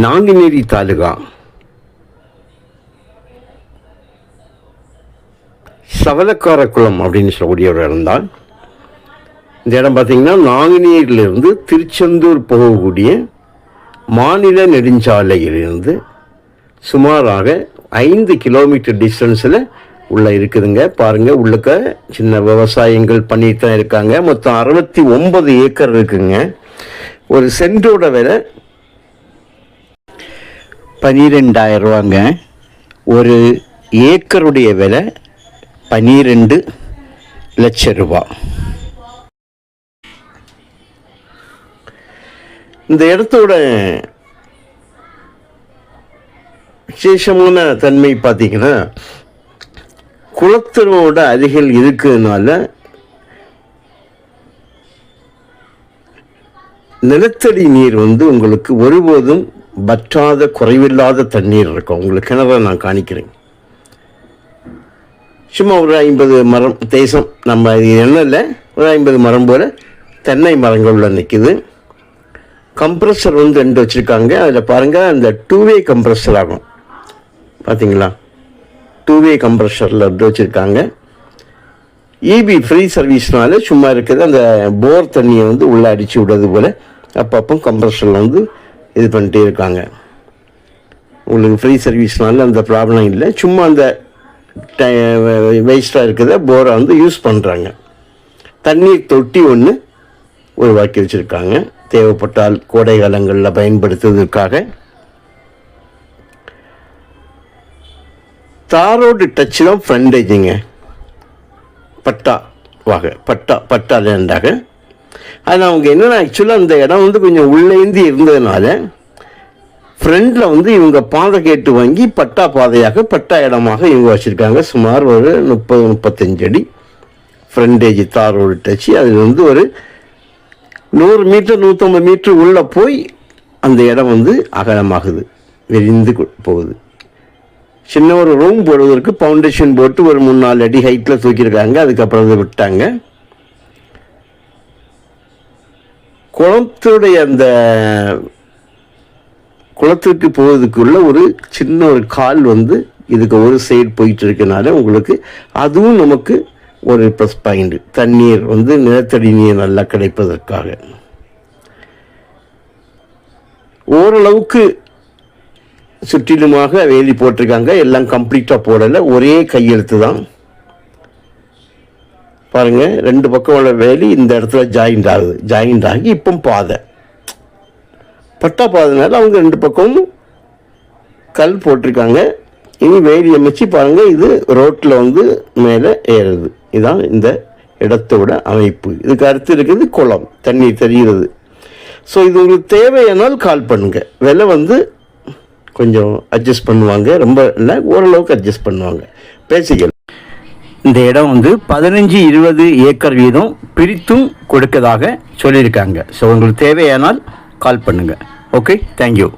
நாங்குநேரி தாலுகா சவலக்காரக்குளம் அப்படின்னு சொல்லக்கூடிய ஒரு இடம் தான். இந்த இடம் பார்த்திங்கன்னா நாங்குநேரியிலிருந்து திருச்செந்தூர் போகக்கூடிய மாநில நெடுஞ்சாலையிலிருந்து சுமாராக 5 கிலோமீட்டர் டிஸ்டன்ஸில் உள்ளே இருக்குதுங்க. பாருங்கள், உள்ளுக்க சின்ன விவசாயங்கள் பண்ணிட்டு தான் இருக்காங்க. மொத்தம் 69 ஏக்கர் இருக்குங்க. ஒரு சென்டோட விலை 12,000 ரூபாங்க. ஒரு ஏக்கருடைய விலை 12 லட்சம் ரூபா. இந்த இடத்தோட விசேஷமான தன்மை பார்த்தீங்கன்னா, குளத்தினோட அருகில் இருக்கிறதுனால நிலத்தடி நீர் உங்களுக்கு ஒருபோதும் வற்றாத குறைவில்லாத தண்ணீர் இருக்கும். உங்களுக்கு கிணறு நான் காணிக்கிறேன். சும்மா ஒரு 50 மரம் தேசம், நம்ம எண்ணெயில் ஒரு 50 மரம் போல் தென்னை மரங்களில் நிற்கிது. கம்ப்ரெஸர் 2 வச்சுருக்காங்க. அதில் பாருங்கள், அந்த 2-வே கம்ப்ரெஸர் ஆகும். பார்த்தீங்களா, 2-வே கம்ப்ரெஷரில் வச்சுருக்காங்க. இபி ஃப்ரீ சர்வீஸ்னால சும்மா இருக்குது. அந்த போர் தண்ணியை உள்ளே அடித்து விடுறது போல் அப்பப்போ கம்ப்ரெஷரில் இது பண்ணிட்டே இருக்காங்க. உங்களுக்கு ஃப்ரீ சர்வீஸ்னால அந்த ப்ராப்ளம் இல்லை. சும்மா அந்த வேஸ்ட்டாக இருக்கிறத போரை யூஸ் பண்ணுறாங்க. தண்ணீர் தொட்டி ஒன்று உருவாக்கி வச்சுருக்காங்க, தேவைப்பட்டால் கோடை காலங்களில் பயன்படுத்துவதற்காக. தாரோடு டச் தான் ஃப்ரண்டேஜுங்க. பட்டா லேண்டாக. அதில் அவங்க என்னென்னா, ஆக்சுவலாக அந்த இடம் கொஞ்சம் உள்ளேந்தி இருந்ததுனால ஃப்ரெண்டில் இவங்க பாதை கேட்டு வாங்கி பட்டா பாதையாக பட்டா இடமாக இவங்க வச்சுருக்காங்க. சுமார் ஒரு 30-35 அடி ஃப்ரண்டேஜ் தாரோடு டச்சு. அதில் ஒரு 100 மீட்டர் 150 மீட்டர் உள்ளே போய் அந்த இடம் அகலமாகுது, விரிந்து போகுது. சின்ன ஒரு ரூம் போடுவதற்கு ஃபவுண்டேஷன் போட்டு ஒரு 3-4 அடி ஹைட்டில் தூக்கியிருக்காங்க. அதுக்கப்புறம் அதை விட்டாங்க. குளத்துடைய அந்த குளத்திற்கு போவதுக்குள்ள ஒரு சின்ன ஒரு கால் இதுக்கு ஒரு சைடு போயிட்டு இருக்கனால உங்களுக்கு அதுவும் நமக்கு ஒரு ப்ளஸ் பாயிண்ட். தண்ணீர் நிலத்தடி நீர் நல்லா கிடைப்பதற்காக ஓரளவுக்கு சுற்றிலுமாக வேலி போட்டிருக்காங்க. எல்லாம் கம்ப்ளீட்டாக போடலை, ஒரே கையெழுத்து தான். பாருங்கள், 2 பக்கம் உள்ள வேலி இந்த இடத்துல ஜாயிண்ட் ஆகி இப்போ பாதை பட்டா பாதைனால அவங்க 2 பக்கமும் கல் போட்டிருக்காங்க. இனி வேலி அமைச்சு பாருங்கள், இது ரோட்டில் மேலே ஏறுது. இதுதான் இந்த இடத்தோட அமைப்பு. இதுக்கு அடுத்து இருக்குது குளம், தண்ணீர் தெரிகிறது. ஸோ இது உங்களுக்கு தேவையானால் கால் பண்ணுங்கள். விலை கொஞ்சம் அட்ஜஸ்ட் பண்ணுவாங்க, ரொம்ப இல்லை, ஓரளவுக்கு அட்ஜஸ்ட் பண்ணுவாங்க, பேசிக்கலாம். இந்த இடம் 15-20 ஏக்கர் வீதம் பிரித்தும் கொடுக்கதாக சொல்லியிருக்காங்க. ஸோ உங்களுக்கு தேவையானால் கால் பண்ணுங்கள். Okay, thank you.